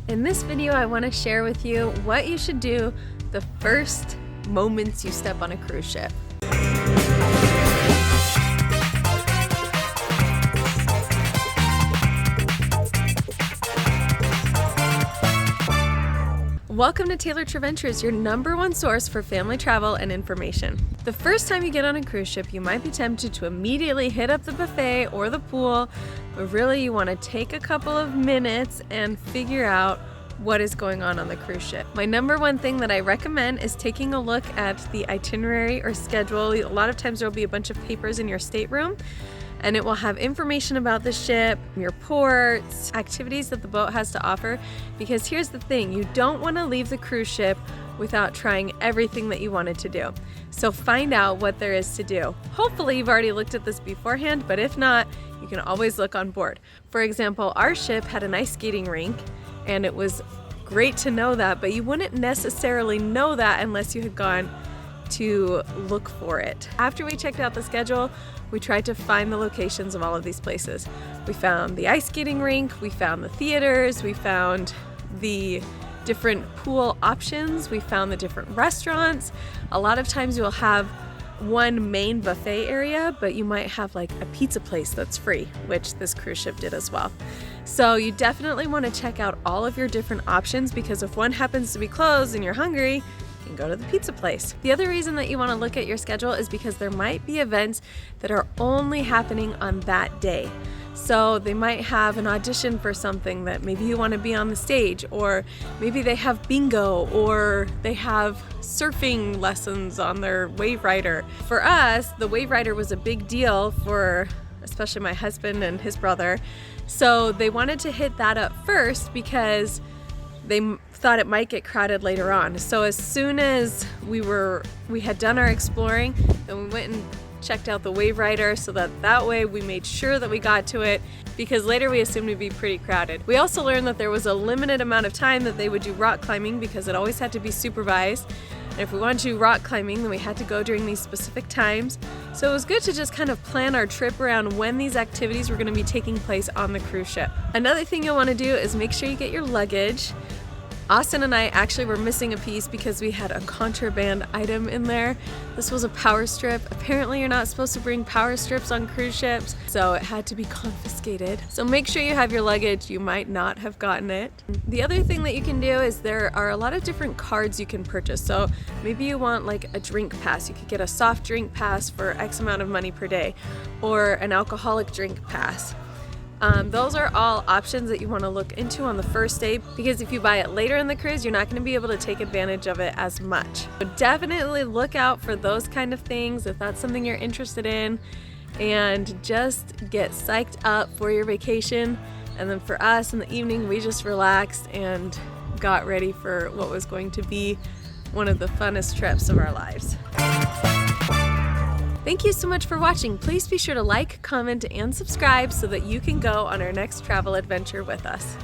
In this video, I want to share with you what you should do the first moments you step on a cruise ship. Welcome to Traventures, your #1 source for family travel and information. The first time you get on a cruise ship, you might be tempted to immediately hit up the buffet or the pool, but really you want to take a couple of minutes and figure out what is going on the cruise ship. My #1 thing that I recommend is taking a look at the itinerary or schedule. A lot of times there will be a bunch of papers in your stateroom, and it will have information about the ship, your ports, activities that the boat has to offer. Because here's the thing, you don't want to leave the cruise ship without trying everything that you wanted to do. So find out what there is to do. Hopefully you've already looked at this beforehand, but if not, you can always look on board. For example, our ship had an ice skating rink, and it was great to know that, but you wouldn't necessarily know that unless you had gone to look for it. After we checked out the schedule, we tried to find the locations of all of these places. We found the ice skating rink, we found the theaters, we found the different pool options, we found the different restaurants. A lot of times you'll have one main buffet area, but you might have like a pizza place that's free, which this cruise ship did as well. So you definitely want to check out all of your different options, because if one happens to be closed and you're hungry, you can go to the pizza place. The other reason that you want to look at your schedule is because there might be events that are only happening on that day. So they might have an audition for something that maybe you want to be on the stage, or maybe they have bingo, or they have surfing lessons on their wave rider. For us, the wave rider was a big deal for especially my husband and his brother. So they wanted to hit that up first because they thought it might get crowded later on. So as soon as we had done our exploring, then we went and checked out the wave rider, so that way we made sure that we got to it, because later we assumed it'd be pretty crowded. We also learned that there was a limited amount of time that they would do rock climbing, because it always had to be supervised. And if we wanted to do rock climbing, then we had to go during these specific times. So it was good to just kind of plan our trip around when these activities were going to be taking place on the cruise ship. Another thing you'll want to do is make sure you get your luggage. Austin and I actually were missing a piece because we had a contraband item in there. This was a power strip. Apparently you're not supposed to bring power strips on cruise ships, so it had to be confiscated. So make sure you have your luggage. You might not have gotten it. The other thing that you can do is there are a lot of different cards you can purchase. So maybe you want like a drink pass. You could get a soft drink pass for X amount of money per day, or an alcoholic drink pass. Those are all options that you want to look into on the first day, because if you buy it later in the cruise, you're not going to be able to take advantage of it as much. So definitely look out for those kind of things if that's something you're interested in, and just get psyched up for your vacation. And then for us in the evening, we just relaxed and got ready for what was going to be one of the funnest trips of our lives. Thank you so much for watching. Please be sure to like, comment, and subscribe so that you can go on our next travel adventure with us.